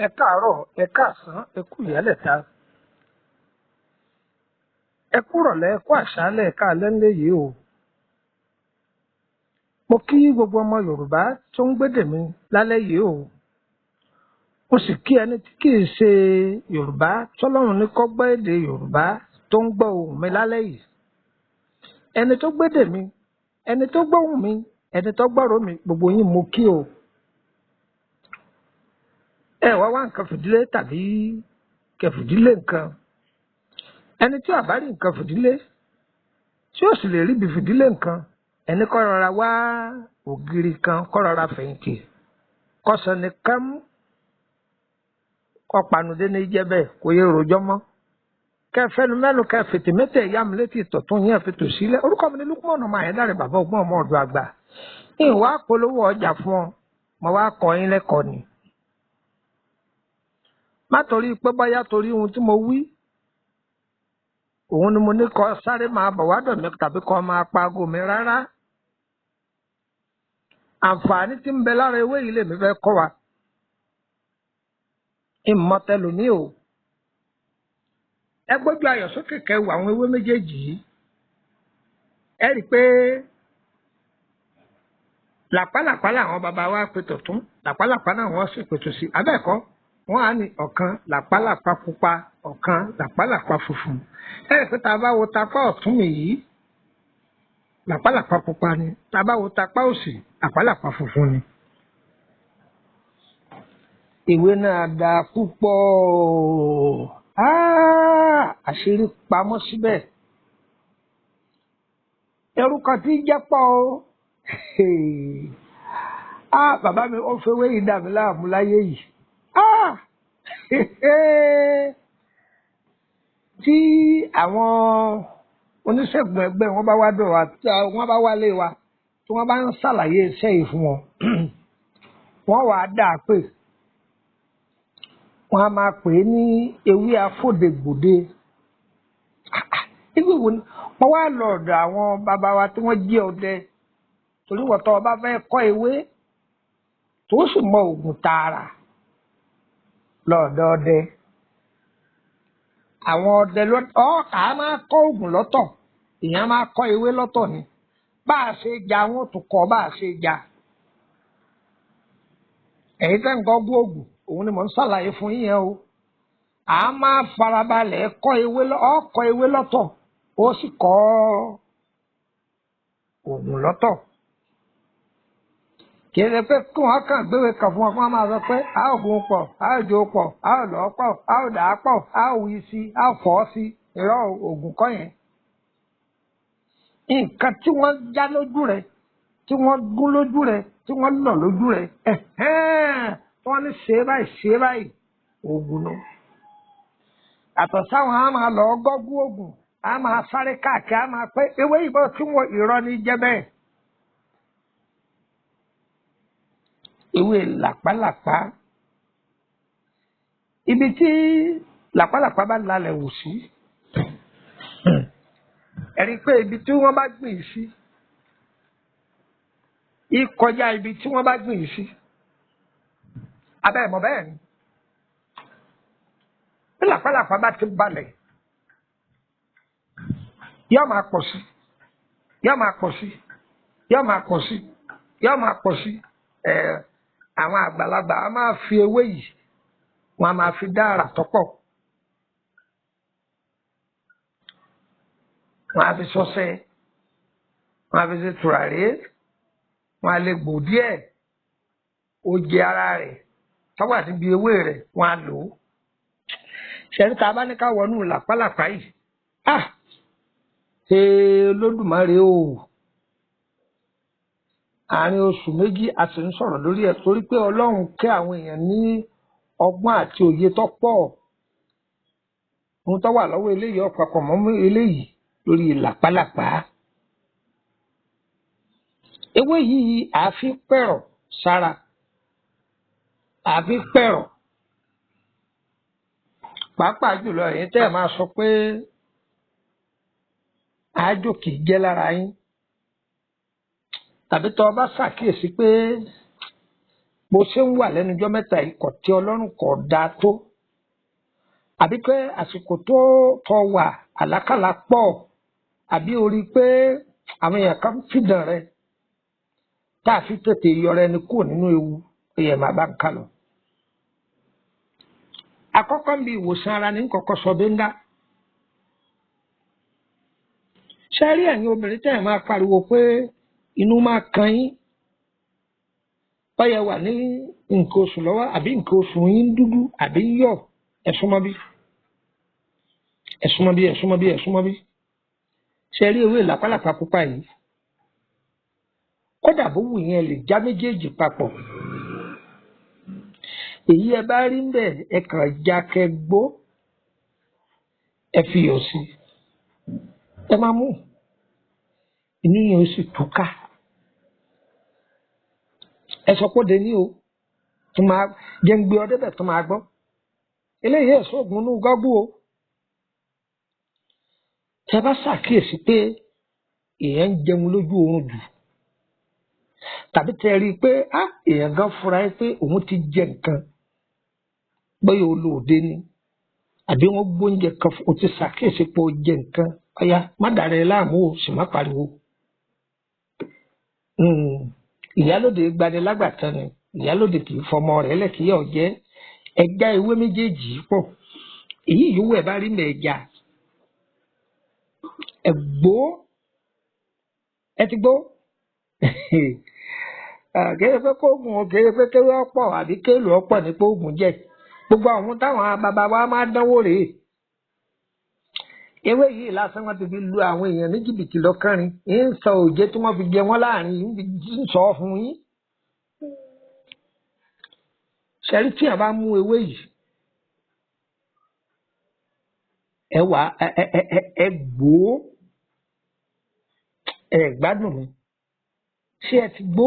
ẹ káàárọ̀ ẹ káàsán ẹ kú ìyálẹ̀ta ẹ kú rọ̀lẹ́ ẹ kú àṣálẹ́ ẹ káalẹ́ ńlẹ́ yìí o. mo kí gbogbo ọmọ yorùbá tó ń gbédè mi lálẹ́ yìí o. mo sì kí ẹni tí kì í ṣe yorùbá tọ́lọ́run ní kó gbọ́ èdè yorùbá tó ń gbọ́ ohùn mi lálẹ́ yìí. ẹni tó gbédè mi ẹni tó gbóhùn mi ẹni tó gbọ́rọ̀ mi gbogbo yín mo kí o. ẹ wá nǹkan fìdílé tàbí kẹfìdílé nǹkan. ẹni tí àbá rí nǹkan fìdílé tí ó sì lè rí ibi fìdílé nǹkan ẹni kó rọra wá ògiri kan kó rọra fẹ̀yìntì kó sọ ní kámú kó panudé ní jẹ́ bẹ́ẹ̀ kó yẹ rojọ́ mọ́. kẹfẹnu mẹnu kẹfìtì mẹtẹ ìyá mi létí ìtọ̀tún yẹn fi tò sílẹ̀. orúkọ mi ni Lukman ọmọ Ayédáre bàbá ọgbọ́n ọmọ ọ̀dọ̀ àgbà. ìwà polówó ọjà fún ọ mo wá kọ́ yín lẹ́kọ̀ọ́ ni. má torí pé báyà torí ohun tí mo wí òun ni mo ní kó sáré máa bọ̀ wá dọ̀ mí tàbí kó máa pa aago mi rárá. àǹfààní tí ń bẹ lára ewé yìí lèmi fẹ́ kọ́ wa. ìmọ̀tẹ́lómi o. ẹ gbójú ayọ̀ sókè kẹwàá àwọn ewé méjèèjì yìí. ẹ rí i pé làpálàpá làwọn bàbá wa pe tọ̀tún làpálàpá náà wọ́n sì pètò sí abẹ́ẹ̀kọ́ wọ́n á ní ọ̀kan làpálàpá pupa ọ̀kan làpálàpá funfun. ẹ rí i pé tá a bá wo tapá ọ̀tún mi yìí làpálàpá pupa ni tá a bá wo tapá òsì làpálàpá funfun ni. ìwé náà dáa púpọ̀ àṣírí pamọ́ síbẹ̀. ẹrú kan tí jẹ́ pọ̀ o bàbá mi ó fewé yìí dà mí láàmú láyé yìí. tí àwọn oníṣègùn ẹgbẹ́ wọn bá wá dọ̀ wá wọ́n bá wálé wa tí wọ́n bá ń ṣàlàyé iṣẹ́ yìí fún wọn wọ́n wàá dà pé wọ́n á máa pè é ní ewé afódegbòde. ibi wo ni wọ́n wá lọ ọ̀dọ̀ àwọn bàbá wa tí wọ́n jẹ́ ọdẹ torí wọ́n tọ́ ọba fẹ́ kọ́ ewé tó sì mọ òògùn tààrà lọ́ọ̀dọ̀ ọdẹ. àwọn ọdẹ ọkà máa kọ́ òògùn lọ́tọ̀ èèyàn máa kọ́ ewé lọ́tọ̀ ni bá a ṣe jà wọn ò tún kọ́ bá a ṣe jà. èyí tẹ́ ń kọ́ gbóògùn òun ni mò ń ṣàlàyé fún yín yẹn o. a máa farabalẹ̀ kọ́ ewé lọ́tọ̀ ó sì kọ́ òògùn lọ́tọ̀. kì í ṣe pé kí wọ́n kàn gbéwé kan fún wọn kí wọ́n máa sọ pé a ò gun pọ̀ a ò jó pọ̀ a ò lọ́ pọ̀ a ò dà á pọ̀ a ò wí sí a ò fọ́ sí irọ́ òògùn kọ́ yẹn. nǹkan tí wọ́n já lójú rẹ̀ tí wọ́n gún lójú rẹ̀ tí wọ́n lọ̀ lójú rẹ̀ wọ́n ní ṣe báyìí oògùn ló. àtọ̀ sáwọn á máa lọ gọ́gú oògùn á máa sáré káàkiri á máa pẹ́ ewé ìbọn tí wọ́n irọ́ ní jẹ́ bẹ́ẹ̀. ewé làpálàpá ibi tí làpálàpá bá lálẹ́ wù sí ẹ̀rí pé ibi tí wọ́n bá gbìn sí ìkọjá ibi tí wọ́n bá gbìn sí. abẹ́ mọ̀ bẹ́ẹ̀ ni bí làpálàpá bá ti balẹ̀ yóò máa pọ̀ sí yóò máa pọ̀ sí yóò máa pọ̀ sí yóò máa pọ̀ sí. àwọn àgbàlagbà a máa fi ewé yìí wọn a máa fi dá àrà tọ́pọ̀ wọn a fi ṣọṣẹ wọn a fi ṣe tùràrí wọn a lè gbò díẹ̀ oje ara rẹ̀ tọ́wọ́ àti ibi ewé rẹ̀ wọ́n á lò ó. ṣẹ́ni tá a bá ní ká wọnú làpálàpá yìí ṣe lódùmarè o. àárín oṣù méjì a sì ń sọ̀rọ̀ lórí ẹ̀ torí pé ọlọ́run kẹ́ àwọn èèyàn ní ọgbọ́n àti òye tó pọ̀. ohun tó wà lọ́wọ́ eléyìí ọ̀pọ̀pọ̀ mọ́ eléyìí lórí làpálàpá. ewé yìí àfi pẹ̀rọ̀ sára àbí pẹ̀rọ̀ pàápàá jùlọ èyí tẹ́ ẹ̀ máa sọ pé àájò kì í jẹ́ lára yín tàbí tó o bá ṣàkíyèsí pé bó ṣe ń wà lẹ́nujọ́ mẹ́ta yìí kò tí Ọlọ́run kò dáa tó àbí pé àsìkò tó tọ́ wà àlákàlà pọ̀ àbí orí pé àwọn èèyàn kan fìdàn rẹ tá a fi tètè yọrọ ẹni kúrò nínú ewu èèyàn máa bá ń kà lọ. Àkọ́kọ́ ń bi ìwòsàn ara ní kọ́kọ́ sọ bẹ́ńgá. Ṣé rí ẹ̀yin obìnrin tẹ́ ẹ̀ máa pariwo pé inú máa kan yín báyẹ̀ wà ní nǹkan oṣù lọ́wọ́ àbí nǹkan oṣù yín dúdú àbí yọ̀ ẹ̀súnmọ́bí ẹ̀súnmọ́bí ẹ̀súnmọ́bí ẹ̀súnmọ́bí. Ṣé rí ewé làpálàpá pupa yìí kódà bó wù yẹn lè já méjèèjì papọ̀. Èyí ẹ bá rí ń bẹ̀ ẹ kàn já kẹ gbó ẹ fi yọ̀ sí ẹ máa mú inú yẹn ó sì túká. Ẹ sọ pé ó de ní o tó máa jẹ́ ń gbé ọ débẹ̀ tó máa gbọ́. Eléyìí ẹ̀sọ́ ògùn inú gọ́gbù o. Tẹ bá ṣàkíyèsí pé èèyàn ń jẹun lójú oorun jù tàbí tẹ rí i pé èèyàn gan fura ẹ pé òun ti jẹ nǹkan bóyá olóòde ni àbí wọn gbóúnjẹ kan o ti ṣàkíyèsí pé o jẹ nǹkan ọ̀yá má dàrẹ láàmú o sì má pariwo. Ìyálóde gbani lágbàtàn ni ìyálóde kì í fọmọ rẹ̀ lẹ́kìíyà ọ̀jẹ́ ẹja ewé méjèèjì pọ̀ èyí yòówù ẹ̀ bá rí mẹ́ẹ̀já ẹ̀gbó ẹ ti gbó kéde pé kóògùn kéde pé kéwé ọ̀pọ̀ àbí kéèlù ọ̀pọ̀ ní pé oògùn jẹ gbogbo àwọn táwọn bàbá wa máa dánwò rèé. Ewé yìí lásán wọn ti fi lu àwọn èèyàn ní jìbìtì lọ́kànrin ń sọ òjé tí wọ́n fi jẹ wọ́n láàrin ń sọ fún yín. Ṣẹ́rí tí a bá mú ewé yìí ẹ wà ẹ gbó ẹ gbádùn mi ṣé ẹ ti gbó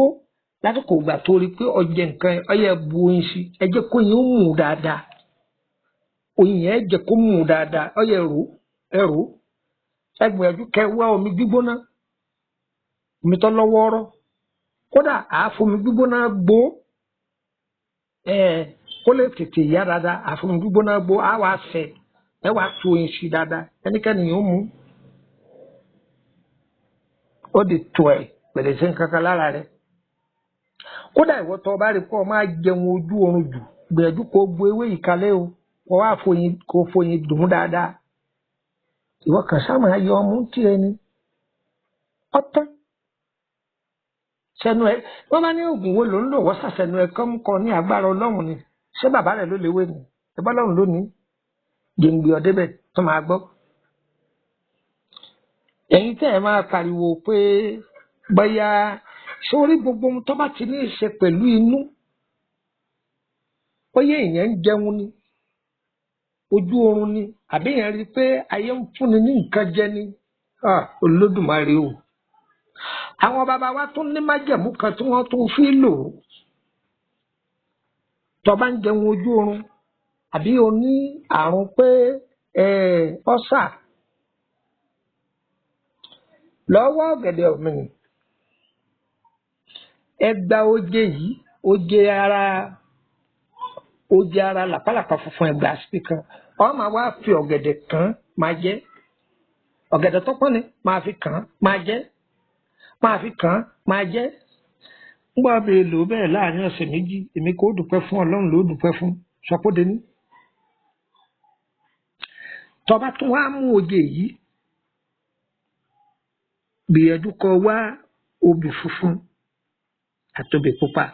lásìkò ìgbà tó rí pé ọjẹ nǹkan ọyẹ bu oyin sí ẹ jẹ́ kó oyin ó mú dáadáa oyin yẹn ẹ jẹ́ kó mú dáadáa ọyẹ rò ẹ gbìyànjú kẹ wá omi gbígbóná omi tó lọ́wọ́ọ́rọ́ kódà àáfomi gbígbóná gbó kó lè tètè yá dáadáa àáfomi gbígbóná gbó á wàá fẹ ẹ wàá tu oyin sí dáadáa ẹnikẹ́ni yóò mú ó di tó ẹ pẹ̀lẹ́ sí nǹkankan lára rẹ. Kódà ìwọ tó bá rí pé ọ máa jẹun ojú oorun jù gbìyànjú kó gbó ewé yìí kalẹ̀ o kó wá foyin dùn dáadáa ìwọ kàn sáà máa yọ ọmú tí ẹni ọtán sẹnu ẹ wọn bá ní oògùn wo ló ń lò wọ́n sàṣẹnu ẹ kọ́ ń kọ ní agbára Ọlọ́run ni ṣé bàbá rẹ ló léwé ni ẹ bá lọ́run lónìí gbèǹgbè ọ̀dẹ́bẹ̀ tó máa gbọ́. Ẹ̀yin tẹ́ ẹ máa pariwo pé bóyá sórí gbogbo ohun tó bá ti ní í ṣe pẹ̀lú inú bóyá èèyàn ń jẹun ni ojú oorun ni àbí èèyàn rí i pé ayé ń fúnni ní nǹkan jẹ ni Olódùmarè o. Àwọn bàbá wa tún ní májẹ̀mú kan tí wọ́n tún fi lò ó tó bá ń jẹun ojú oorun àbí o ní àrùn pé ọ́sà lọ́wọ́ ọ̀gẹ̀dẹ̀ ọ̀mìnì ẹ gba oje yìí oje ara làpálàpá funfun ẹgbàá síbi kan ọ máa wá fi ọ̀gẹ̀dẹ̀ kan máa jẹ ọ̀gẹ̀dẹ̀ tó pọ́n ni máa fi kàn máa jẹ máa fi kàn máa jẹ ńgbà bẹ́ẹ̀ lò bẹ́ẹ̀ láàrin ọ̀sẹ̀ méjì èmi kò dúpẹ́ fún Ọlọ́run ló dúpẹ́ fún sọpọ́dé ní. Tọba tún wá mú oje yìí gbìyànjú kó wá obì funfun àtobì pupa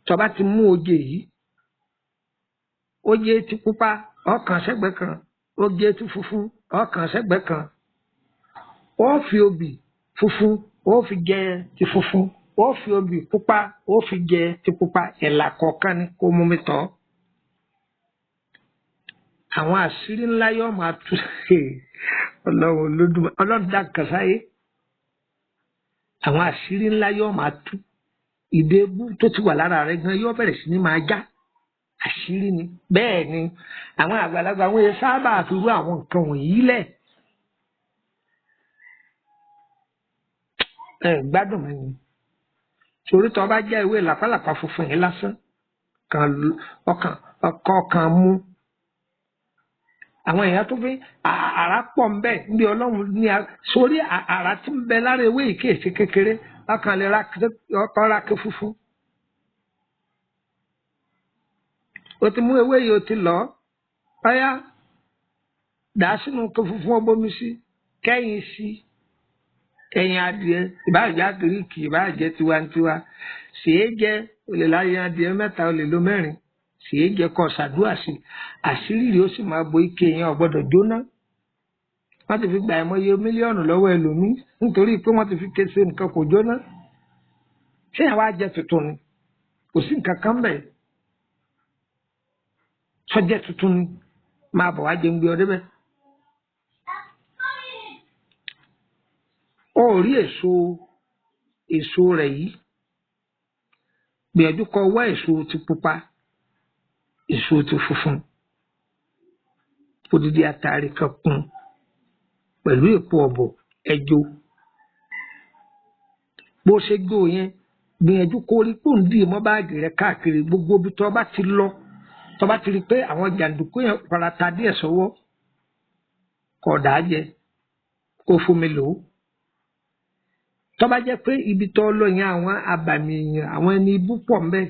tọba ti mú oje yìí oje ti pupa ọkàn sẹ́gbẹ̀ kan oje ti funfun ọkàn sẹ́gbẹ̀ kan ó fi obì funfun ó fi jẹ ti funfun ó fi obì pupa ó fi jẹ ti pupa ẹ̀là kọ̀ọ̀kan ni kó mú mi tọ́ àwọn àṣírí ńlá yóò máa tú Ọlọ́run Olódùmarè Ọlọ́run dá nǹkan sáyé àwọn àṣírí ńlá yóò máa tú ìdèbù tó ti wà lára rẹ gan yóò bẹ̀rẹ̀ sí ní máa já àṣírí ni bẹ́ẹ̀ ni àwọn àgbàlagbà àwọn èèyàn sábà fi rú àwọn nǹkan wọ̀nyí lẹ̀ gbádùn mi ni sórí tó bá jẹ́ ewé làpálàpá funfun yìí lásán ọkàn mú àwọn èèyàn tó fi àrà pọ̀ ń bẹ níbi Ọlọ́run ní sórí àrà tí ń bẹ lára ewé yìí kéèsì kékeré ọkàn lè ra ké funfun. o ti mú ewé yìí o ti lọ ọyá dà á sínú ké funfun ọbọmi sí kẹ́yìn sí ẹyin adìẹ ìbáàjẹ́ àgíríkì ìbáàjẹ́ tiwantiwa ṣèé jẹ olè láyé adìẹ mẹ́ta olè ló mẹ́rin ṣèé jẹ kọ ṣàdúrà sí àṣírí rẹ̀ ó sì máa bo ike yẹn ò gbọ́dọ̀ jóná. wọ́n ti fi gba àìmọye mílíọ̀nù lọ́wọ́ ẹlòmíì nítorí pé wọ́n ti fi kése nǹkan kò jóná. ṣé àwa jẹ tuntun ni kò sí nǹkan kan bẹ́ẹ̀ sọ́jẹ́ tuntun ni máa bọ̀ wá jẹun gbé ọ débẹ̀. ó rí èso rẹ̀ yìí gbìyànjú kó wá èso ti pupa èso ti funfun odidi àtàrí kan kún pẹ̀lú èpo ọ̀bọ̀ ẹjo bó ṣe gbó yẹn gbìyànjú kó rí pòǹdì mọ́ báàgì rẹ̀ káàkiri gbogbo ibi tó bá ti lọ tó bá ti rí pé àwọn jàǹdùkú yẹn farata díẹ̀ sọ́wọ́ kó dà á jẹ kó fomi lò ó. tó bá jẹ́ pé ibi tó lọ yẹn àwọn abàmì èèyàn àwọn ẹni ibú pọ̀ ń bẹ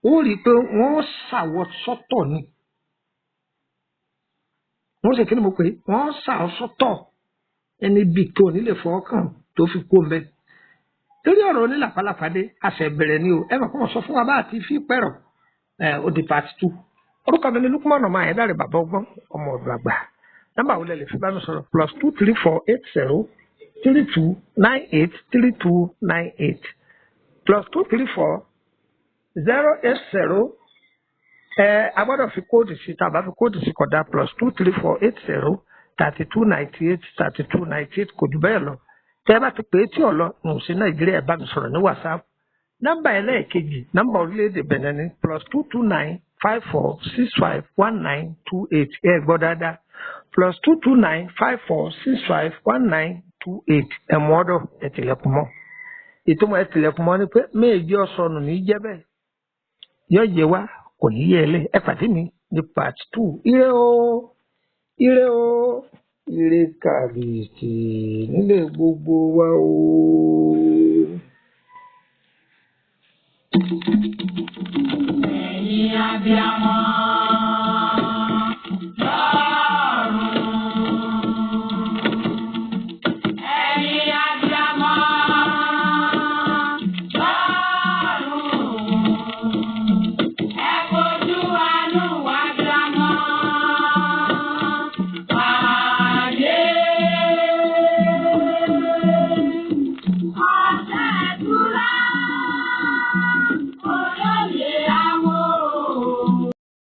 ó rí i pé wọ́n ṣàwọ̀ sọ́tọ̀ ni wọ́n ṣe kí ni mo pè é wọ́n ṣàwọ̀ sọ́tọ̀ ẹni bí tó nílé fọwọ́kàn tó fi kó ń bẹ. torí ọ̀rọ̀ onílàpálàpá dé àṣẹ bẹ̀rẹ̀ ni o ẹ mọ̀ kó wọ́n sọ fún wa bá àti fi pẹ̀rọ̀ ó di part 2. orúkọ mi ni Lukman ọmọ Ayédáre bàbá ọgbọ́n ọmọ ọ̀dọ̀ àgbà nọ́mbà wo lẹ lè fi bá mi sọ̀rọ̀ +23480 3298 3298 +234 080 a gbọ́dọ̀ fi kóòdù sí tá a bá fi kóòdù sí kódà +23480 3298 3298 kò jù bẹ́ẹ̀ lọ tẹ́ ẹ bá ti pè é tí ò lọ nù sí Nàìjíríà ẹ bá mi sọ̀rọ̀ ní WhatsApp nọ́mbà ẹlẹ́ẹ̀kejì nọ́mbà orílẹ̀-èdè Benin ní +229 54 65 1928 ẹ gbọ́ dáadáa +229 54 65 1928 ẹ̀mú ọ̀dọ̀ ẹ̀tìlẹ̀kùn mọ́ ìtumọ̀ ẹ̀tìlẹ̀kùn mọ́ ni pé méjì ọ̀sọ̀nù ní jẹ́ bẹ́ẹ̀ yóò yẹ wá kò ní yẹ ẹlẹ́ ẹ pàdé mi ní part 2 ire o ire o ire kàbìtì nílé gbogbo wa o. Ẹ̀yin abiyamọ.